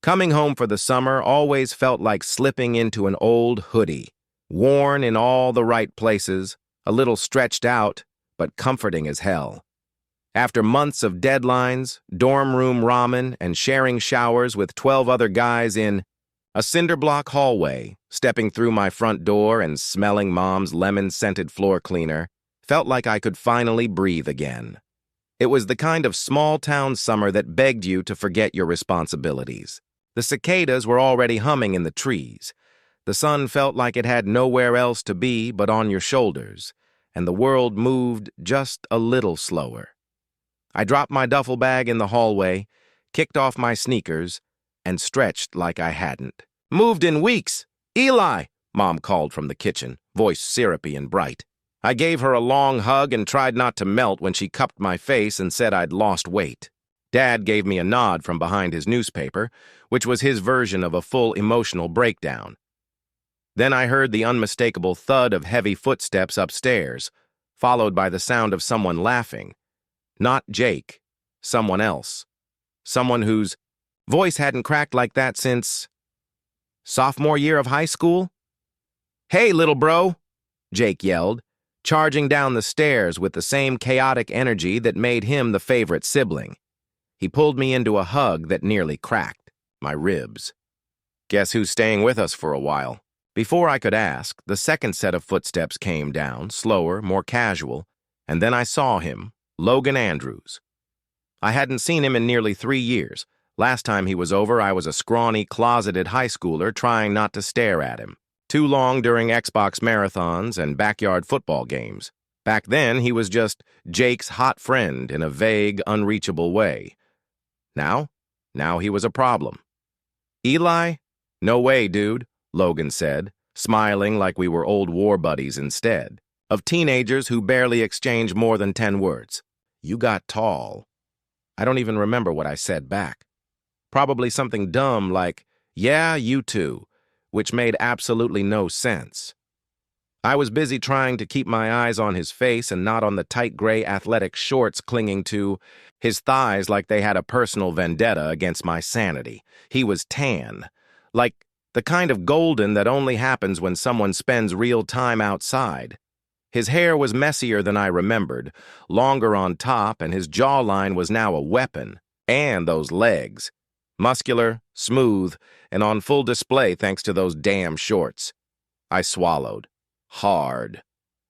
Coming home for the summer always felt like slipping into an old hoodie, worn in all the right places, a little stretched out, but comforting as hell. After months of deadlines, dorm room ramen, and sharing showers with 12 other guys in a cinder-block hallway, stepping through my front door and smelling Mom's lemon-scented floor cleaner, felt like I could finally breathe again. It was the kind of small-town summer that begged you to forget your responsibilities. The cicadas were already humming in the trees. The sun felt like it had nowhere else to be but on your shoulders, and the world moved just a little slower. I dropped my duffel bag in the hallway, kicked off my sneakers, and stretched like I hadn't. "Moved in weeks! Eli!" Mom called from the kitchen, voice syrupy and bright. I gave her a long hug and tried not to melt when she cupped my face and said I'd lost weight. Dad gave me a nod from behind his newspaper, which was his version of a full emotional breakdown. Then I heard the unmistakable thud of heavy footsteps upstairs, followed by the sound of someone laughing. Not Jake, someone else. Someone whose voice hadn't cracked like that since sophomore year of high school. "Hey, little bro," Jake yelled, charging down the stairs with the same chaotic energy that made him the favorite sibling. He pulled me into a hug that nearly cracked my ribs. "Guess who's staying with us for a while?" Before I could ask, the second set of footsteps came down, slower, more casual, and then I saw him, Logan Andrews. I hadn't seen him in nearly 3 years. Last time he was over, I was a scrawny, closeted high schooler trying not to stare at him. Too long during Xbox marathons and backyard football games. Back then, he was just Jake's hot friend in a vague, unreachable way. Now he was a problem. "Eli? No way, dude," Logan said, smiling like we were old war buddies instead, of teenagers who barely exchange more than 10 words. "You got tall." I don't even remember what I said back. Probably something dumb like, "Yeah, you too," which made absolutely no sense. I was busy trying to keep my eyes on his face and not on the tight gray athletic shorts clinging to his thighs like they had a personal vendetta against my sanity. He was tan, like the kind of golden that only happens when someone spends real time outside. His hair was messier than I remembered, longer on top, and his jawline was now a weapon. And those legs. Muscular, smooth, and on full display thanks to those damn shorts. I swallowed. Hard.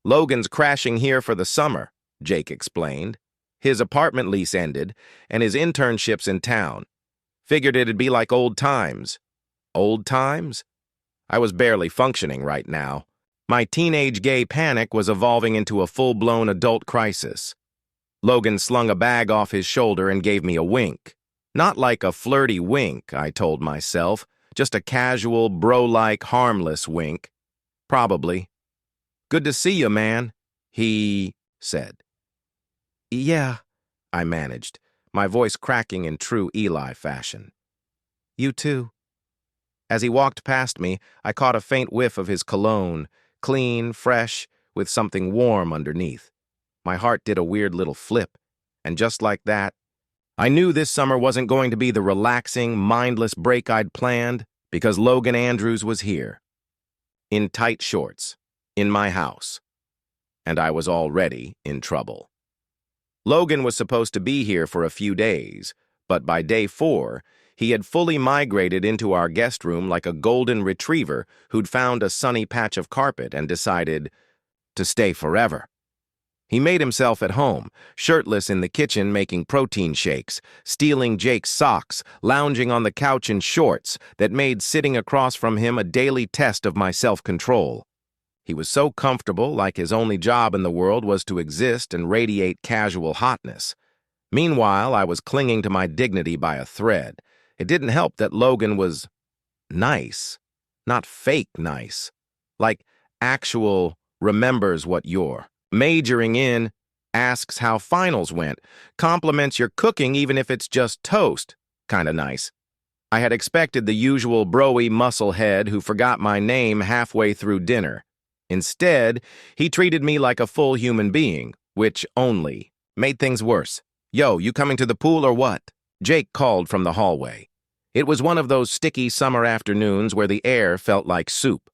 "Logan's crashing here for the summer," Jake explained. "His apartment lease ended, and his internship's in town. Figured it'd be like old times." Old times? I was barely functioning right now. My teenage gay panic was evolving into a full-blown adult crisis. Logan slung a bag off his shoulder and gave me a wink. Not like a flirty wink, I told myself, just a casual, bro-like, harmless wink. Probably. "Good to see you, man," he said. "Yeah," I managed, my voice cracking in true Eli fashion. "You too." As he walked past me, I caught a faint whiff of his cologne, clean, fresh, with something warm underneath. My heart did a weird little flip, and just like that, I knew this summer wasn't going to be the relaxing, mindless break I'd planned because Logan Andrews was here. In tight shorts, in my house. And I was already in trouble. Logan was supposed to be here for a few days, but by day 4, he had fully migrated into our guest room like a golden retriever who'd found a sunny patch of carpet and decided to stay forever. He made himself at home, shirtless in the kitchen making protein shakes, stealing Jake's socks, lounging on the couch in shorts that made sitting across from him a daily test of my self-control. He was so comfortable, like his only job in the world was to exist and radiate casual hotness. Meanwhile, I was clinging to my dignity by a thread. It didn't help that Logan was nice, not fake nice, like actual remembers what you're majoring in, asks how finals went, compliments your cooking even if it's just toast, kinda nice. I had expected the usual bro-y musclehead who forgot my name halfway through dinner. Instead, he treated me like a full human being, which only made things worse. "Yo, you coming to the pool or what?" Jake called from the hallway. It was one of those sticky summer afternoons where the air felt like soup.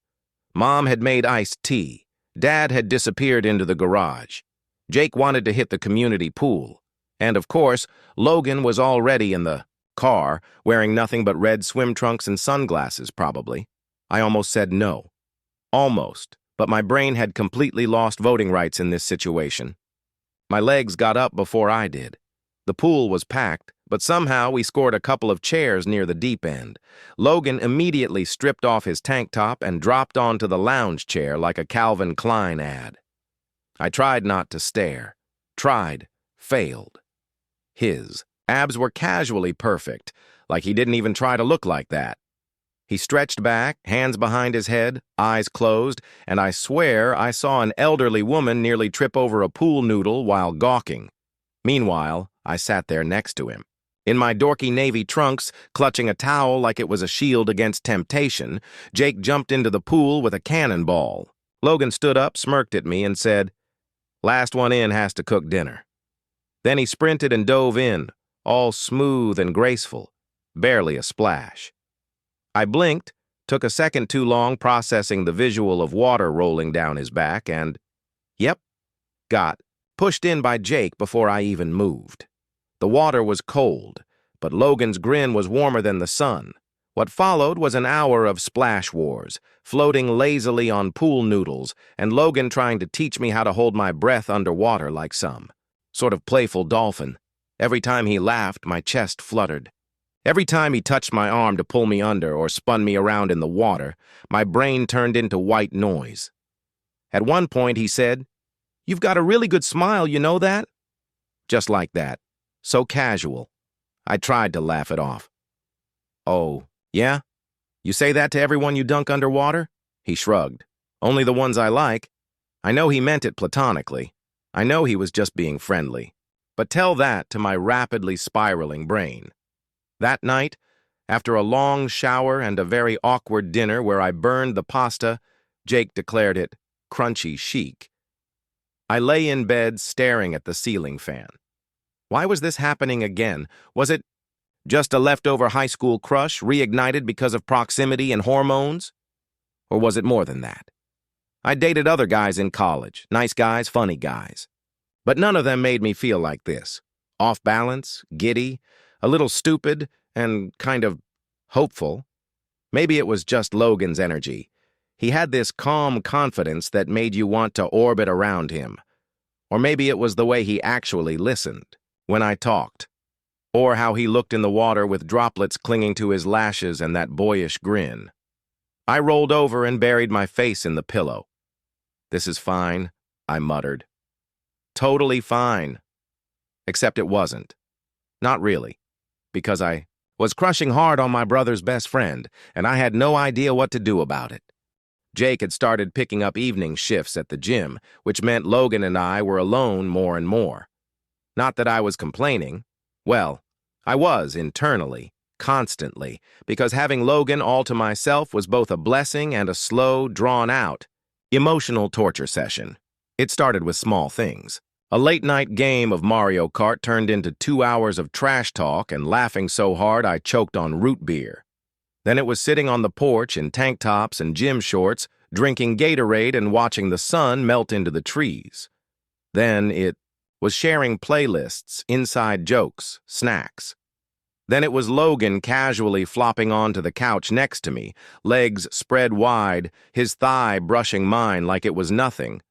Mom had made iced tea. Dad had disappeared into the garage. Jake wanted to hit the community pool. And of course, Logan was already in the car, wearing nothing but red swim trunks and sunglasses, probably. I almost said no. Almost, but my brain had completely lost voting rights in this situation. My legs got up before I did. The pool was packed, but somehow we scored a couple of chairs near the deep end. Logan immediately stripped off his tank top and dropped onto the lounge chair like a Calvin Klein ad. I tried not to stare. Tried. Failed. His abs were casually perfect, like he didn't even try to look like that. He stretched back, hands behind his head, eyes closed, and I swear I saw an elderly woman nearly trip over a pool noodle while gawking. Meanwhile, I sat there next to him. In my dorky navy trunks, clutching a towel like it was a shield against temptation, Jake jumped into the pool with a cannonball. Logan stood up, smirked at me, and said, "Last one in has to cook dinner." Then he sprinted and dove in, all smooth and graceful, barely a splash. I blinked, took a second too long processing the visual of water rolling down his back, and, got pushed in by Jake before I even moved. The water was cold, but Logan's grin was warmer than the sun. What followed was an hour of splash wars, floating lazily on pool noodles, and Logan trying to teach me how to hold my breath underwater like some sort of playful dolphin. Every time he laughed, my chest fluttered. Every time he touched my arm to pull me under or spun me around in the water, my brain turned into white noise. At one point, he said, "You've got a really good smile, you know that?" Just like that. So casual. I tried to laugh it off. "Oh, yeah? You say that to everyone you dunk underwater?" He shrugged. "Only the ones I like." I know he meant it platonically. I know he was just being friendly. But tell that to my rapidly spiraling brain. That night, after a long shower and a very awkward dinner where I burned the pasta, Jake declared it crunchy chic. I lay in bed staring at the ceiling fan. Why was this happening again? Was it just a leftover high school crush reignited because of proximity and hormones? Or was it more than that? I dated other guys in college, nice guys, funny guys. But none of them made me feel like this. Off balance, giddy, a little stupid, and kind of hopeful. Maybe it was just Logan's energy. He had this calm confidence that made you want to orbit around him. Or maybe it was the way he actually listened when I talked. Or how he looked in the water with droplets clinging to his lashes and that boyish grin. I rolled over and buried my face in the pillow. "This is fine," I muttered. Totally fine. Except it wasn't. Not really. Because I was crushing hard on my brother's best friend, and I had no idea what to do about it. Jake had started picking up evening shifts at the gym, which meant Logan and I were alone more and more. Not that I was complaining. Well, I was internally, constantly, because having Logan all to myself was both a blessing and a slow, drawn-out, emotional torture session. It started with small things. A late-night game of Mario Kart turned into 2 hours of trash talk and laughing so hard I choked on root beer. Then it was sitting on the porch in tank tops and gym shorts, drinking Gatorade and watching the sun melt into the trees. Then it was sharing playlists, inside jokes, snacks. Then it was Logan casually flopping onto the couch next to me, legs spread wide, his thigh brushing mine like it was nothing.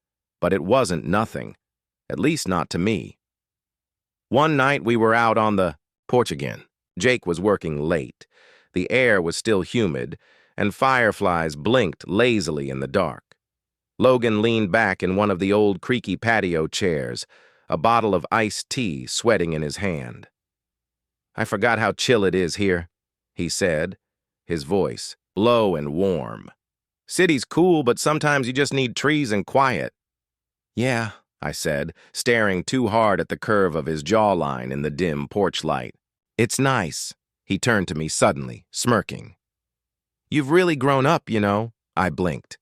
But it wasn't nothing. At least not to me. One night we were out on the porch again. Jake was working late. The air was still humid, and fireflies blinked lazily in the dark. Logan leaned back in one of the old creaky patio chairs, a bottle of iced tea sweating in his hand. "I forgot how chill it is here," he said, his voice low and warm. "City's cool, but sometimes you just need trees and quiet." "Yeah," I said, staring too hard at the curve of his jawline in the dim porch light. "It's nice." He turned to me suddenly, smirking. "You've really grown up, you know," I blinked.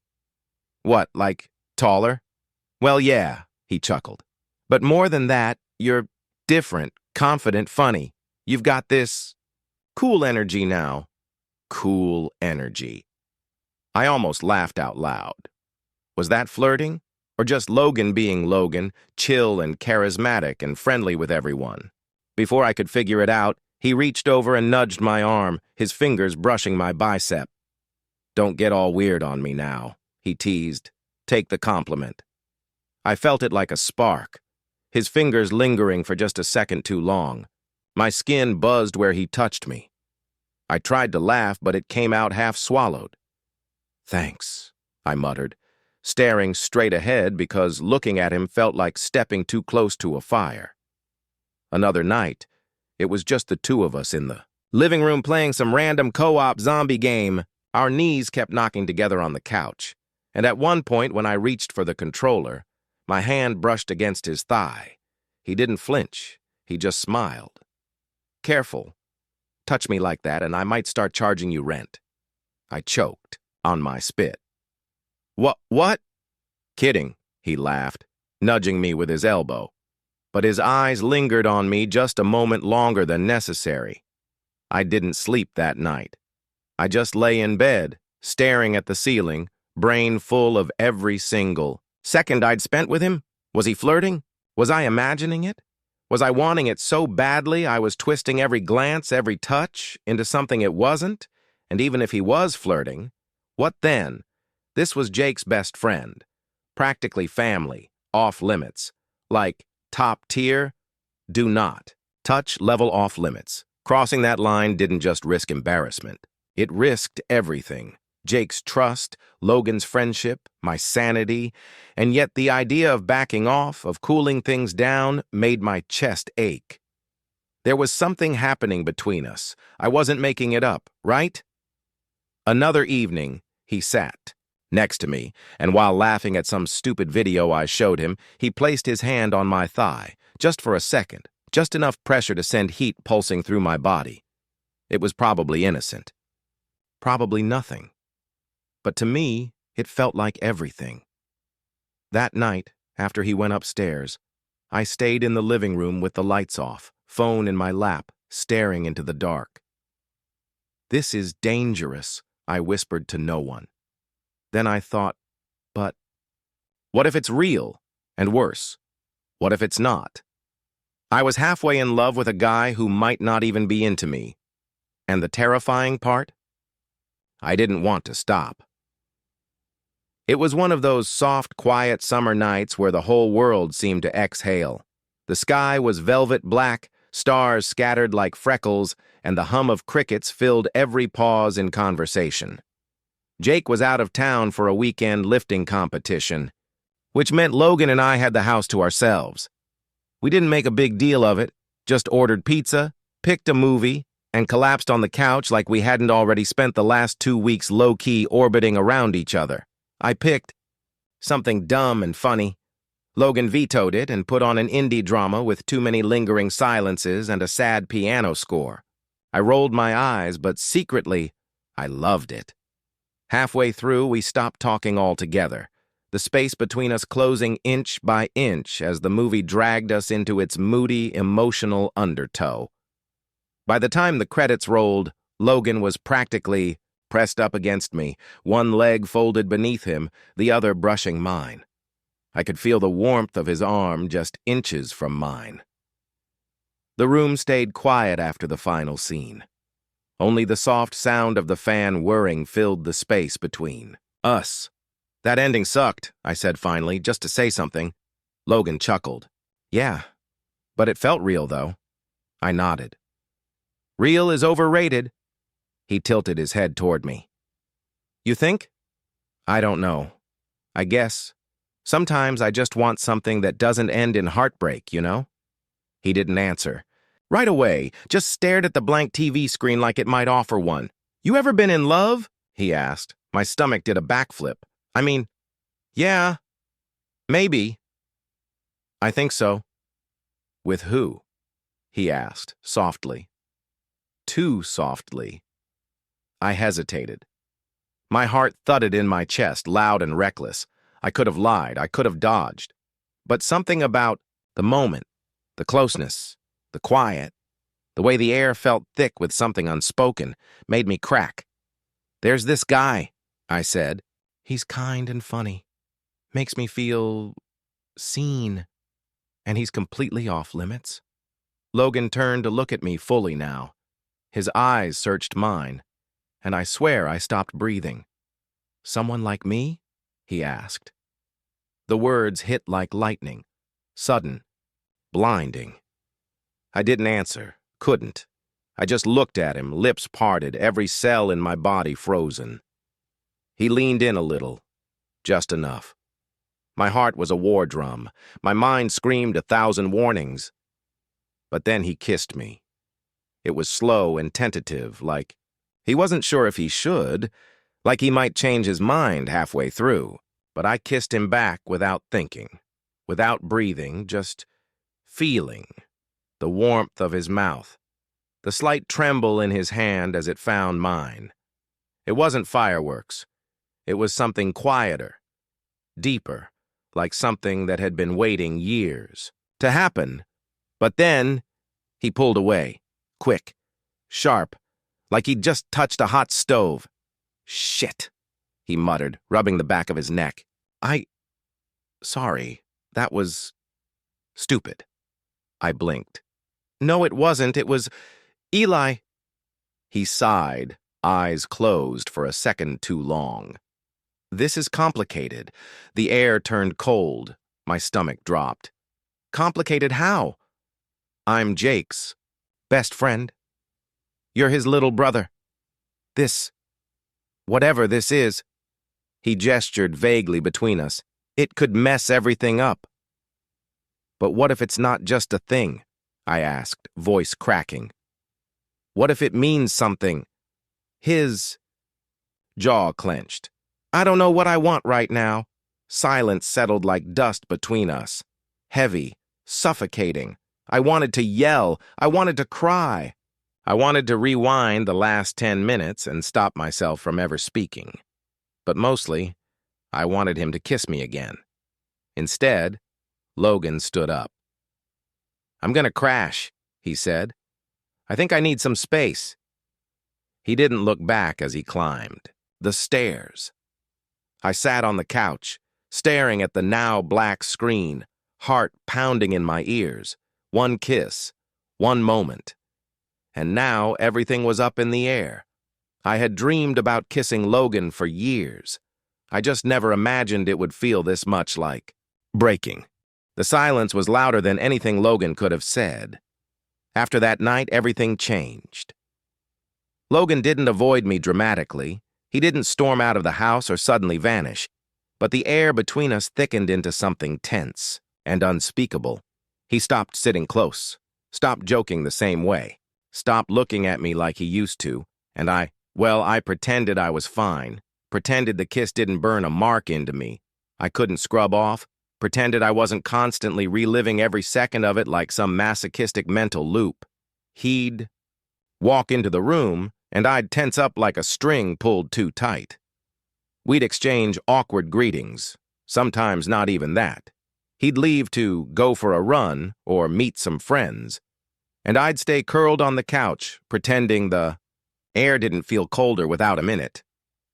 "What, like taller?" "Well, yeah," he chuckled. "But more than that, you're different, confident, funny. You've got this Cool energy now. Cool energy. I almost laughed out loud. Was that flirting? Or just Logan being Logan, chill and charismatic and friendly with everyone? Before I could figure it out, he reached over and nudged my arm, his fingers brushing my bicep. "Don't get all weird on me now," he teased. "Take the compliment." I felt it like a spark, his fingers lingering for just a second too long. My skin buzzed where he touched me. I tried to laugh, but it came out half-swallowed. "Thanks," I muttered, staring straight ahead because looking at him felt like stepping too close to a fire. Another night, it was just the two of us in the living room playing some random co-op zombie game. Our knees kept knocking together on the couch, and at one point when I reached for the controller, my hand brushed against his thigh. He didn't flinch, he just smiled. "Careful. Touch me like that and I might start charging you rent." I choked on my spit. What? "Kidding," he laughed, nudging me with his elbow. But his eyes lingered on me just a moment longer than necessary. I didn't sleep that night. I just lay in bed, staring at the ceiling, brain full of every single second I'd spent with him. Was he flirting? Was I imagining it? Was I wanting it so badly I was twisting every glance, every touch, into something it wasn't? And even if he was flirting, what then? This was Jake's best friend. Practically family, off limits. Like, top tier, do not. Touch level off limits. Crossing that line didn't just risk embarrassment. It risked everything. Jake's trust, Logan's friendship, my sanity, and yet the idea of backing off, of cooling things down, made my chest ache. There was something happening between us. I wasn't making it up, right? Another evening, he sat next to me, and while laughing at some stupid video I showed him, he placed his hand on my thigh, just for a second, just enough pressure to send heat pulsing through my body. It was probably innocent. Probably nothing. But to me, it felt like everything. That night, after he went upstairs, I stayed in the living room with the lights off, phone in my lap, staring into the dark. "This is dangerous," I whispered to no one. Then I thought, but what if it's real? And worse, what if it's not? I was halfway in love with a guy who might not even be into me. And the terrifying part? I didn't want to stop. It was one of those soft, quiet summer nights where the whole world seemed to exhale. The sky was velvet black, stars scattered like freckles, and the hum of crickets filled every pause in conversation. Jake was out of town for a weekend lifting competition, which meant Logan and I had the house to ourselves. We didn't make a big deal of it, just ordered pizza, picked a movie, and collapsed on the couch like we hadn't already spent the last 2 weeks low-key orbiting around each other. I picked something dumb and funny. Logan vetoed it and put on an indie drama with too many lingering silences and a sad piano score. I rolled my eyes, but secretly, I loved it. Halfway through, we stopped talking altogether, the space between us closing inch by inch as the movie dragged us into its moody, emotional undertow. By the time the credits rolled, Logan was practically pressed up against me, one leg folded beneath him, the other brushing mine. I could feel the warmth of his arm just inches from mine. The room stayed quiet after the final scene. Only the soft sound of the fan whirring filled the space between us. "That ending sucked," I said finally, just to say something. Logan chuckled. "Yeah, but it felt real, though." I nodded. "Real is overrated." He tilted his head toward me. "You think?" "I don't know. I guess. Sometimes I just want something that doesn't end in heartbreak, you know?" He didn't answer. Right away, just stared at the blank TV screen like it might offer one. "You ever been in love?" he asked. My stomach did a backflip. I mean, yeah, maybe. "I think so." "With who?" he asked, softly. Too softly. I hesitated. My heart thudded in my chest, loud and reckless. I could have lied, I could have dodged. But something about the moment, the closeness, the quiet, The way the air felt thick with something unspoken made me crack. "There's this guy," I said. "He's kind and funny. Makes me feel seen. And he's completely off limits." Logan turned to look at me fully now. His eyes searched mine, and I swear I stopped breathing. "Someone like me?" he asked. The words hit like lightning, sudden, blinding. I didn't answer, couldn't. I just looked at him, lips parted, every cell in my body frozen. He leaned in a little, just enough. My heart was a war drum. My mind screamed 1,000 warnings. But then he kissed me. It was slow and tentative, like he wasn't sure if he should, like he might change his mind halfway through. But I kissed him back without thinking, without breathing, just feeling the warmth of his mouth, the slight tremble in his hand as it found mine. It wasn't fireworks. It was something quieter, deeper, like something that had been waiting years to happen. But then he pulled away, quick, sharp, like he'd just touched a hot stove. "Shit," he muttered, rubbing the back of his neck. Sorry, that was stupid." I blinked. "No, it wasn't. It was Eli." He sighed, eyes closed for a second too long. "This is complicated." The air turned cold. My stomach dropped. "Complicated how?" "I'm Jake's best friend. You're his little brother. Whatever this is," he gestured vaguely between us, "it could mess everything up." "But what if it's not just a thing?" I asked, voice cracking. "What if it means something?" His jaw clenched. "I don't know what I want right now." Silence settled like dust between us. Heavy, suffocating. I wanted to yell. I wanted to cry. I wanted to rewind the last 10 minutes and stop myself from ever speaking. But mostly, I wanted him to kiss me again. Instead, Logan stood up. "I'm gonna crash," he said. "I think I need some space." He didn't look back as he climbed. The stairs. I sat on the couch, staring at the now black screen, heart pounding in my ears. One kiss, one moment. And now everything was up in the air. I had dreamed about kissing Logan for years. I just never imagined it would feel this much like breaking. The silence was louder than anything Logan could have said. After that night, everything changed. Logan didn't avoid me dramatically. He didn't storm out of the house or suddenly vanish. But the air between us thickened into something tense and unspeakable. He stopped sitting close, stopped joking the same way, stopped looking at me like he used to, and I pretended I was fine, pretended the kiss didn't burn a mark into me I couldn't scrub off, pretended I wasn't constantly reliving every second of it like some masochistic mental loop. He'd walk into the room, and I'd tense up like a string pulled too tight. We'd exchange awkward greetings, sometimes not even that. He'd leave to go for a run or meet some friends, and I'd stay curled on the couch, pretending the air didn't feel colder without him in it.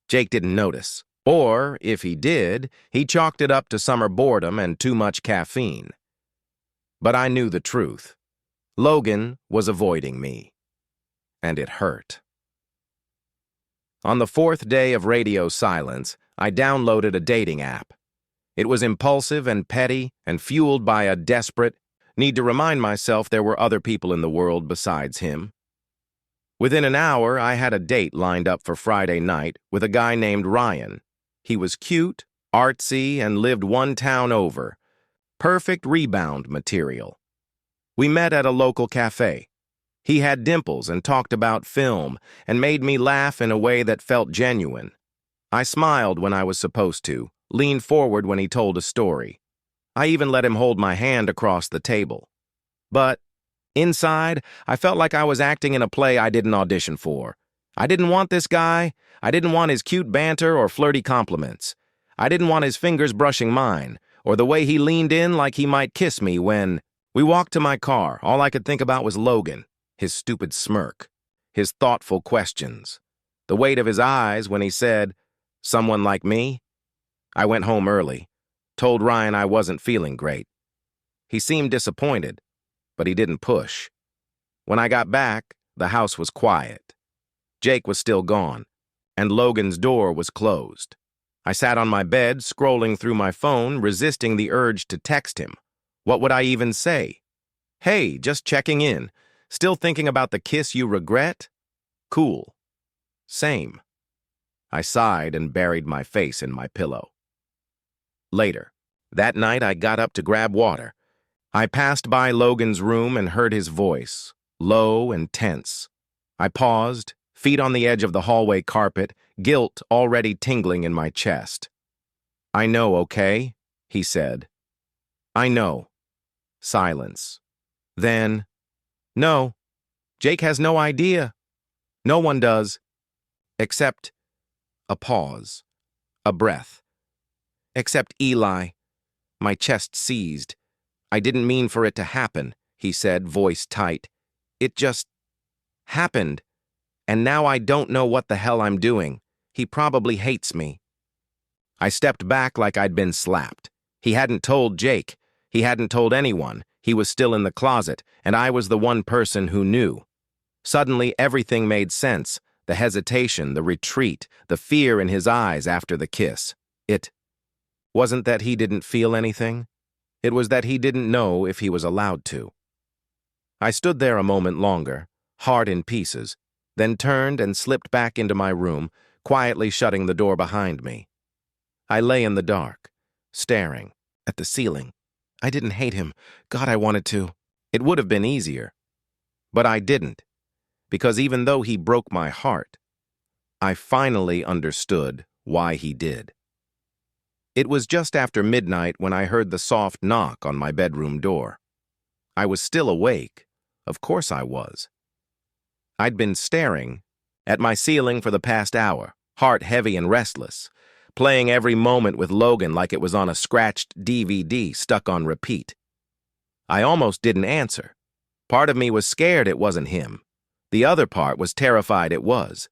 Jake didn't notice. Or, if he did, he chalked it up to summer boredom and too much caffeine. But I knew the truth. Logan was avoiding me. And it hurt. On the 4th day of radio silence, I downloaded a dating app. It was impulsive and petty and fueled by a desperate need to remind myself there were other people in the world besides him. Within an hour, I had a date lined up for Friday night with a guy named Ryan. He was cute, artsy, and lived one town over. Perfect rebound material. We met at a local cafe. He had dimples and talked about film and made me laugh in a way that felt genuine. I smiled when I was supposed to, leaned forward when he told a story. I even let him hold my hand across the table. But inside, I felt like I was acting in a play I didn't audition for. I didn't want this guy. I didn't want his cute banter or flirty compliments. I didn't want his fingers brushing mine, or the way he leaned in like he might kiss me when we walked to my car. All I could think about was Logan. His stupid smirk, his thoughtful questions, the weight of his eyes when he said, "Someone like me?" I went home early, told Ryan I wasn't feeling great. He seemed disappointed, but he didn't push. When I got back, the house was quiet. Jake was still gone, and Logan's door was closed. I sat on my bed, scrolling through my phone, resisting the urge to text him. What would I even say? "Hey, just checking in. Still thinking about the kiss you regret?" Cool. Same. I sighed and buried my face in my pillow. Later, that night I got up to grab water. I passed by Logan's room and heard his voice, low and tense. I paused, feet on the edge of the hallway carpet, guilt already tingling in my chest. "I know, okay?" he said. "I know." Silence. Then, "No, Jake has no idea. No one does. Except..." A pause. A breath. "Except Eli." My chest seized. "I didn't mean for it to happen," he said, voice tight. "It just happened. And now I don't know what the hell I'm doing. He probably hates me." I stepped back like I'd been slapped. He hadn't told Jake. He hadn't told anyone. He was still in the closet, and I was the one person who knew. Suddenly, everything made sense. The hesitation, the retreat, the fear in his eyes after the kiss. It wasn't that he didn't feel anything. It was that he didn't know if he was allowed to. I stood there a moment longer, heart in pieces, then turned and slipped back into my room, quietly shutting the door behind me. I lay in the dark, staring at the ceiling. I didn't hate him. God, I wanted to. It would have been easier. But I didn't, because even though he broke my heart, I finally understood why he did. It was just after midnight when I heard the soft knock on my bedroom door. I was still awake. Of course I was. I'd been staring at my ceiling for the past hour, heart heavy and restless, playing every moment with Logan like it was on a scratched DVD stuck on repeat. I almost didn't answer. Part of me was scared it wasn't him. The other part was terrified it was.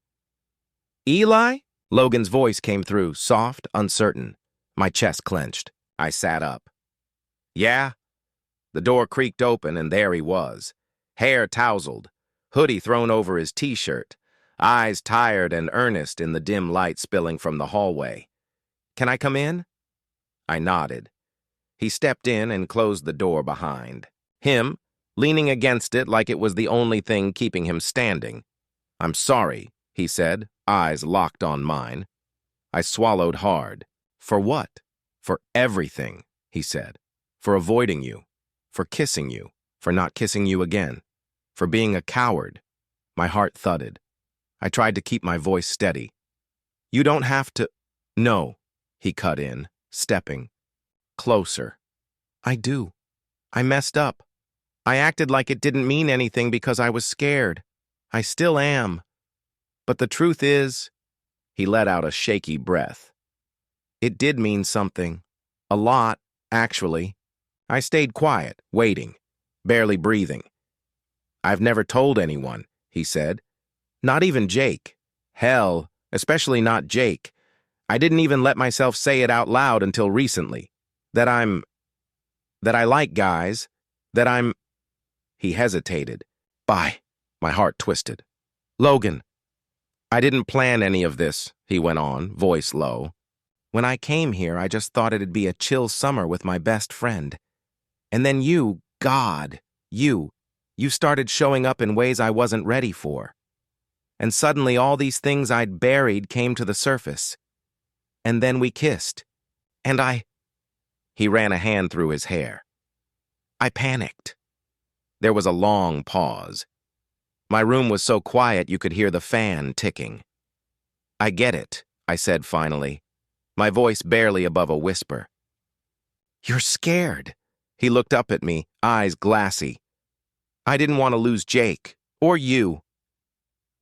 "Eli?" Logan's voice came through, soft, uncertain. My chest clenched. I sat up. "Yeah?" The door creaked open, and there he was. Hair tousled, hoodie thrown over his t-shirt, eyes tired and earnest in the dim light spilling from the hallway. "Can I come in?" I nodded. He stepped in and closed the door behind him, leaning against it like it was the only thing keeping him standing. "I'm sorry," he said, eyes locked on mine. I swallowed hard. "For what?" "For everything," he said. "For avoiding you. For kissing you. For not kissing you again. For being a coward." My heart thudded. I tried to keep my voice steady. "You don't have to..." "No," he cut in, stepping closer. "I do. I messed up. I acted like it didn't mean anything because I was scared. I still am. But the truth is..." He let out a shaky breath. "It did mean something. A lot, actually." I stayed quiet, waiting, barely breathing. "I've never told anyone," he said. "Not even Jake. Hell, especially not Jake. I didn't even let myself say it out loud until recently. That I like guys. That I'm..." He hesitated. "Bye." My heart twisted. "Logan." "I didn't plan any of this," he went on, voice low. "When I came here, I just thought it'd be a chill summer with my best friend. And then you, God, you started showing up in ways I wasn't ready for. And suddenly all these things I'd buried came to the surface. And then we kissed. And He ran a hand through his hair. "I panicked." There was a long pause. My room was so quiet you could hear the fan ticking. "I get it," I said finally, my voice barely above a whisper. "You're scared." He looked up at me, eyes glassy. "I didn't want to lose Jake, or you."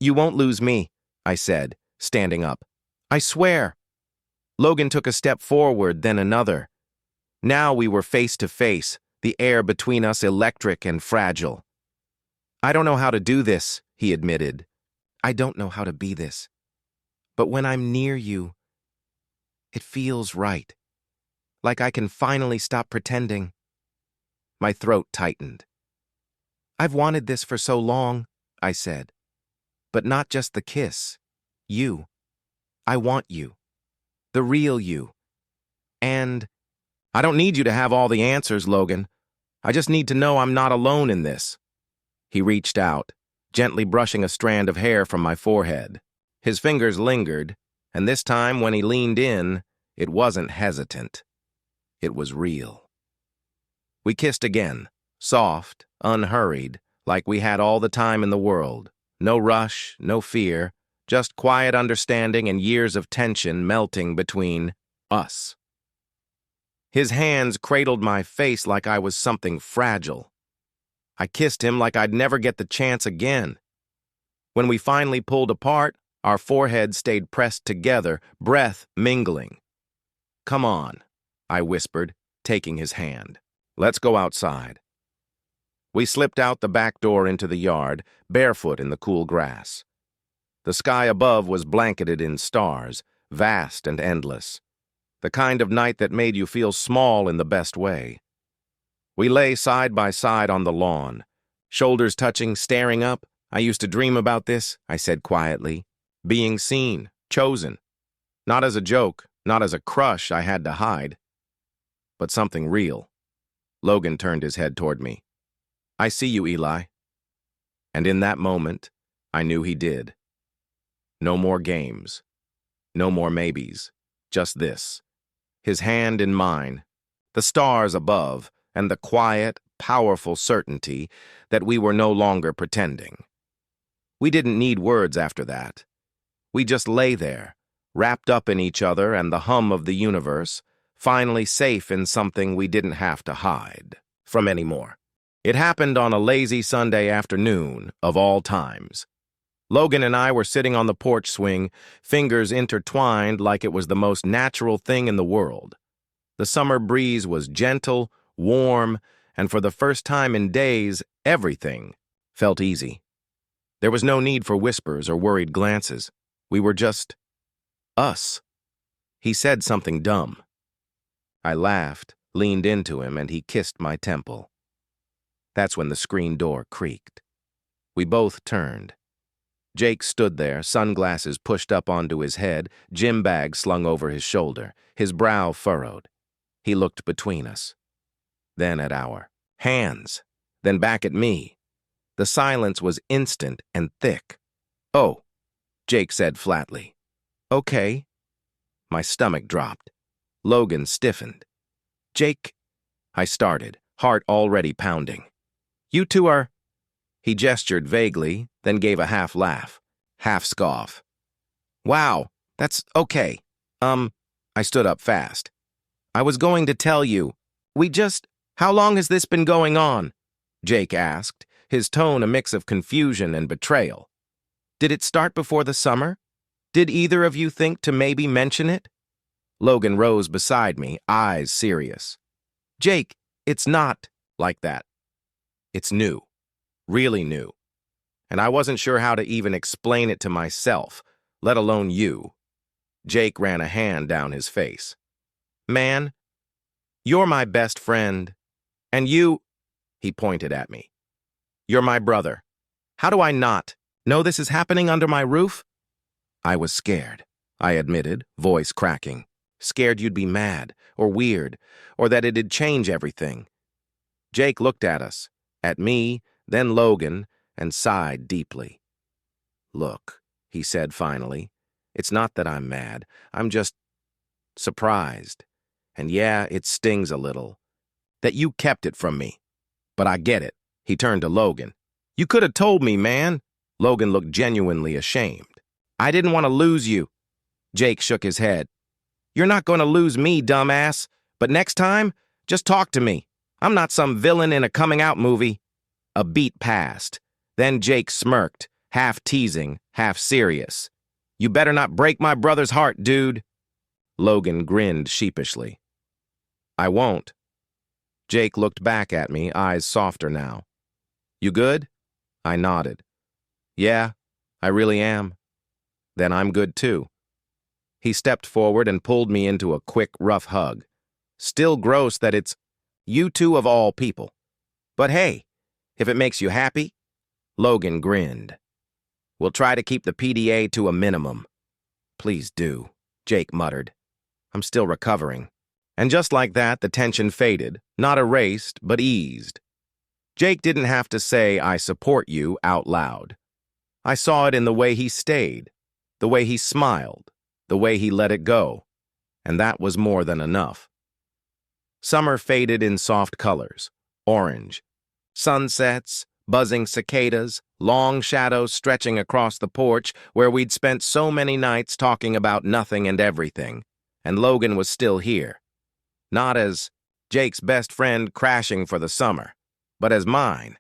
"You won't lose me," I said, standing up. "I swear." Logan took a step forward, then another. Now we were face to face, the air between us electric and fragile. I don't know how to do this, he admitted. I don't know how to be this. But when I'm near you, it feels right. Like I can finally stop pretending. My throat tightened. I've wanted this for so long, I said. But not just the kiss. You. I want you. The real you. And I don't need you to have all the answers, Logan. I just need to know I'm not alone in this. He reached out, gently brushing a strand of hair from my forehead. His fingers lingered, and this time when he leaned in, it wasn't hesitant. It was real. We kissed again, soft, unhurried, like we had all the time in the world. No rush, no fear, just quiet understanding and years of tension melting between us. His hands cradled my face like I was something fragile. I kissed him like I'd never get the chance again. When we finally pulled apart, our foreheads stayed pressed together, breath mingling. Come on, I whispered, taking his hand. Let's go outside. We slipped out the back door into the yard, barefoot in the cool grass. The sky above was blanketed in stars, vast and endless. The kind of night that made you feel small in the best way. We lay side by side on the lawn, shoulders touching, staring up. I used to dream about this, I said quietly. Being seen, chosen. Not as a joke, not as a crush I had to hide, but something real. Logan turned his head toward me. I see you, Eli. And in that moment, I knew he did. No more games. No more maybes. Just this. His hand in mine, the stars above, and the quiet, powerful certainty that we were no longer pretending. We didn't need words after that. We just lay there, wrapped up in each other and the hum of the universe, finally safe in something we didn't have to hide from anymore. It happened on a lazy Sunday afternoon of all times. Logan and I were sitting on the porch swing, fingers intertwined like it was the most natural thing in the world. The summer breeze was gentle, warm, and for the first time in days, everything felt easy. There was no need for whispers or worried glances. We were just us. He said something dumb. I laughed, leaned into him, and he kissed my temple. That's when the screen door creaked. We both turned. Jake stood there, sunglasses pushed up onto his head, gym bag slung over his shoulder, his brow furrowed. He looked between us, then at our hands, then back at me. The silence was instant and thick. "Oh," Jake said flatly. "Okay." My stomach dropped. Logan stiffened. "Jake," I started, heart already pounding. "You two are—" He gestured vaguely, then gave a half laugh, half scoff. "Wow, that's okay. I stood up fast. "I was going to tell you. How long has this been going on?" Jake asked, his tone a mix of confusion and betrayal. "Did it start before the summer? Did either of you think to maybe mention it?" Logan rose beside me, eyes serious. "Jake, it's not like that. It's new. Really new. And I wasn't sure how to even explain it to myself, let alone you." Jake ran a hand down his face. "Man, you're my best friend. And you," he pointed at me, "you're my brother. How do I not know this is happening under my roof?" I was scared, I admitted, voice cracking. Scared you'd be mad, or weird, or that it'd change everything. Jake looked at us, at me, then Logan, and sighed deeply. "Look," he said finally, "it's not that I'm mad. I'm just surprised. And yeah, it stings a little. That you kept it from me. But I get it." He turned to Logan. "You could have told me, man." Logan looked genuinely ashamed. "I didn't want to lose you." Jake shook his head. "You're not going to lose me, dumbass. But next time, just talk to me. I'm not some villain in a coming-out movie." A beat passed. Then Jake smirked, half teasing, half serious. "You better not break my brother's heart, dude." Logan grinned sheepishly. "I won't." Jake looked back at me, eyes softer now. "You good?" I nodded. Yeah, I really am. Then I'm good too. He stepped forward and pulled me into a quick, rough hug. Still gross that it's you two of all people. But hey, if it makes you happy, Logan grinned. We'll try to keep the PDA to a minimum. Please do, Jake muttered. I'm still recovering. And just like that, the tension faded, not erased, but eased. Jake didn't have to say, I support you, out loud. I saw it in the way he stayed, the way he smiled, the way he let it go. And that was more than enough. Summer faded in soft colors, orange. Sunsets, buzzing cicadas, long shadows stretching across the porch where we'd spent so many nights talking about nothing and everything. And Logan was still here. Not as Jake's best friend crashing for the summer, but as mine.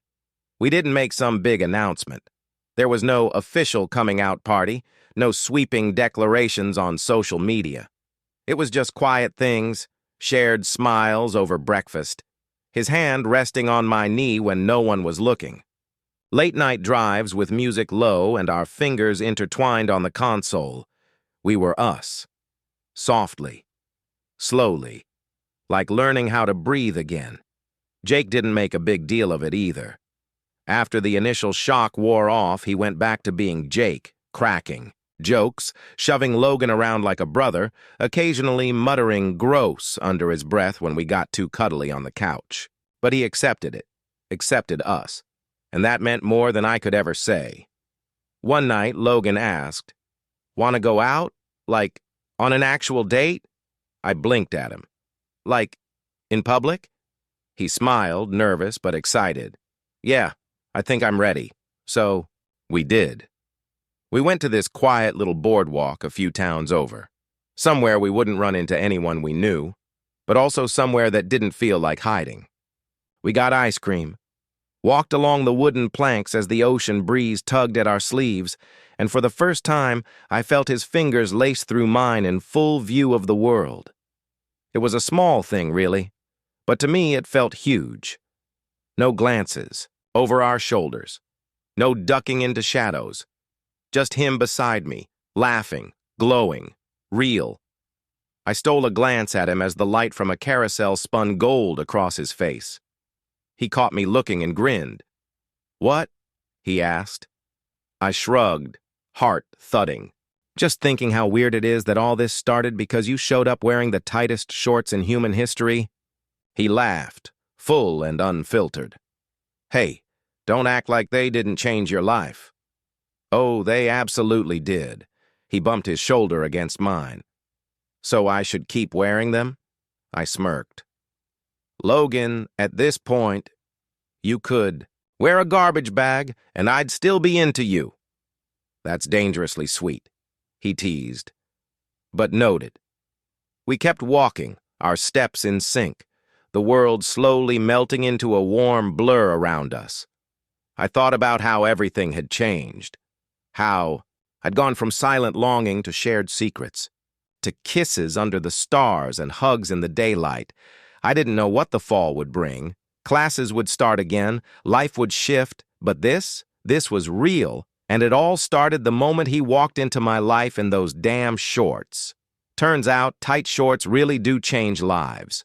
We didn't make some big announcement. There was no official coming-out party, no sweeping declarations on social media. It was just quiet things, shared smiles over breakfast, his hand resting on my knee when no one was looking. Late-night drives with music low and our fingers intertwined on the console. We were us. Softly. Slowly. Like learning how to breathe again. Jake didn't make a big deal of it either. After the initial shock wore off, he went back to being Jake, cracking jokes, shoving Logan around like a brother, occasionally muttering gross under his breath when we got too cuddly on the couch. But he accepted it, accepted us, and that meant more than I could ever say. One night, Logan asked, "Want to go out? Like, on an actual date?" I blinked at him. "Like, in public?" He smiled, nervous but excited. "Yeah, I think I'm ready." So, we did. We went to this quiet little boardwalk a few towns over. Somewhere we wouldn't run into anyone we knew, but also somewhere that didn't feel like hiding. We got ice cream, walked along the wooden planks as the ocean breeze tugged at our sleeves, and for the first time, I felt his fingers lace through mine in full view of the world. It was a small thing, really, but to me it felt huge. No glances, over our shoulders. No ducking into shadows. Just him beside me, laughing, glowing, real. I stole a glance at him as the light from a carousel spun gold across his face. He caught me looking and grinned. "What?" he asked. I shrugged, heart thudding. Just thinking how weird it is that all this started because you showed up wearing the tightest shorts in human history. He laughed, full and unfiltered. "Hey, don't act like they didn't change your life." "Oh, they absolutely did." He bumped his shoulder against mine. "So I should keep wearing them?" I smirked. "Logan, at this point, you could wear a garbage bag and I'd still be into you." "That's dangerously sweet," he teased. But noted. We kept walking, our steps in sync, the world slowly melting into a warm blur around us. I thought about how everything had changed. How I'd gone from silent longing to shared secrets, to kisses under the stars and hugs in the daylight. I didn't know what the fall would bring. Classes would start again, life would shift, but this was real, and it all started the moment he walked into my life in those damn shorts. Turns out, tight shorts really do change lives.